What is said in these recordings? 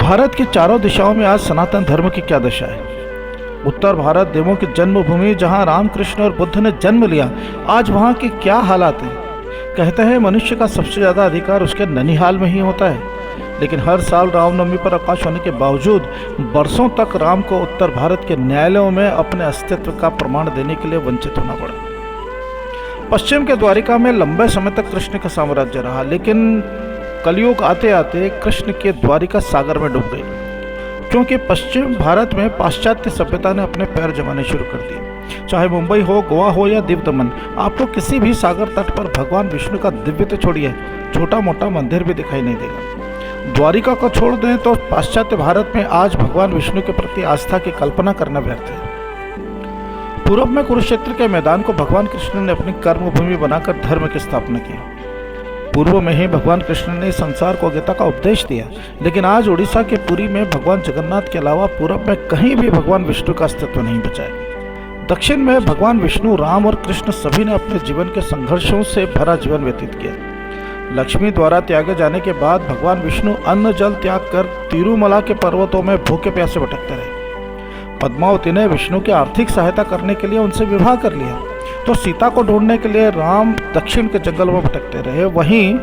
भारत की चारों दिशाओं में आज सनातन धर्म की क्या दशा है। उत्तर भारत देवों की जन्मभूमि, जहां रामकृष्ण और बुद्ध ने जन्म लिया, आज वहां के क्या हालात हैं। कहते हैं मनुष्य का सबसे ज़्यादा अधिकार उसके ननिहाल में ही होता है, लेकिन हर साल रामनवमी पर अवकाश होने के बावजूद बरसों तक राम को उत्तर भारत के न्यायालयों में अपने अस्तित्व का प्रमाण देने के लिए वंचित होना पड़ा। पश्चिम के द्वारिका में लंबे समय तक कृष्ण का साम्राज्य रहा, लेकिन कलयुग आते आते कृष्ण के द्वारिका सागर में डूब गई, क्योंकि पश्चिम भारत में पाश्चात्य सभ्यता ने अपने पैर जमाने शुरू कर दिए। चाहे मुंबई हो, गोवा हो या दीव दमन, आपको किसी भी सागर तट पर भगवान विष्णु का दिव्य तो छोड़िए, छोटा मोटा मंदिर भी दिखाई नहीं देगा। द्वारिका को छोड़ दें तो पाश्चात्य भारत में आज भगवान विष्णु के प्रति आस्था की कल्पना करना व्यर्थ है। पूर्व में कुरुक्षेत्र के मैदान को भगवान कृष्ण ने अपनी कर्मभूमि बनाकर धर्म की स्थापना की। पूर्व में ही भगवान कृष्ण ने संसार को गीता का उपदेश दिया, लेकिन आज उड़ीसा के पुरी में भगवान जगन्नाथ के अलावा पूर्व में कहीं भी भगवान विष्णु का अस्तित्व नहीं बचा है। दक्षिण में भगवान विष्णु, राम और कृष्ण सभी ने अपने जीवन के संघर्षों से भरा जीवन व्यतीत किया। लक्ष्मी द्वारा त्यागे जाने के बाद भगवान विष्णु अन्न जल त्याग कर तिरुमला के पर्वतों में भूखे प्यासे भटकते रहे। पद्मावती ने विष्णु की आर्थिक सहायता करने के लिए उनसे विवाह कर लिया, तो सीता को ढूंढने के लिए राम दक्षिण के जंगलों में भटकते रहे। वहीं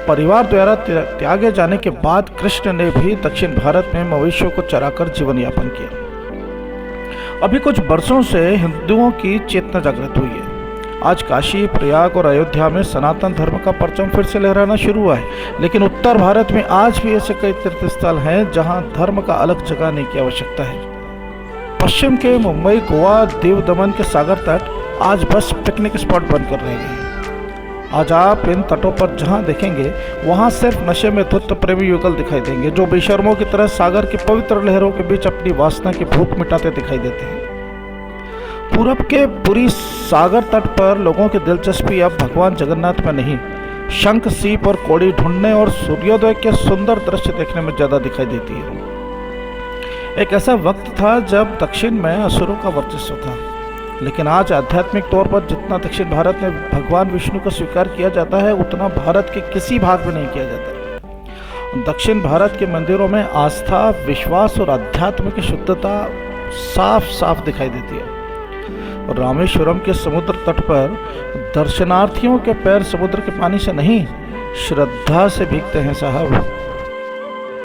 परिवार द्वारा त्यागे जाने के बाद कृष्ण ने भी दक्षिण भारत में मवेशियों को चराकर जीवन यापन किया। अभी कुछ वर्षों से हिंदुओं की चेतना जागृत हुई है। आज काशी, प्रयाग और अयोध्या में सनातन धर्म का परचम फिर से लहराना शुरू हुआ है, लेकिन उत्तर भारत में आज भी ऐसे कई तीर्थस्थल हैं जहां धर्म का अलग जगाने की आवश्यकता है। पश्चिम के मुंबई, गोवा, दीव दमन के सागर तट आज बस पिकनिक स्पॉट बनकर रह गए हैं। आज आप इन तटों पर जहां देखेंगे वहां सिर्फ नशे में धुत प्रेमी युगल दिखाई देंगे, जो बेशर्मों की तरह सागर की पवित्र लहरों के बीच अपनी वासना की भूख मिटाते दिखाई देते हैं। पूरब के पुरी सागर तट पर लोगों की दिलचस्पी अब भगवान जगन्नाथ में नहीं, शंख, सीप और कोड़ी ढूंढने और सूर्योदय के सुंदर दृश्य देखने में ज्यादा दिखाई देती है। एक ऐसा वक्त था जब दक्षिण में असुरों का वर्चस्व था, लेकिन आज आध्यात्मिक तौर पर जितना दक्षिण भारत में भगवान विष्णु को स्वीकार किया जाता है, उतना भारत के किसी भाग में नहीं किया जाता। दक्षिण भारत के मंदिरों में आस्था, विश्वास और आध्यात्म की शुद्धता साफ साफ दिखाई देती है। रामेश्वरम के समुद्र तट पर दर्शनार्थियों के पैर समुद्र के पानी से नहीं, श्रद्धा से भीगते हैं साहब।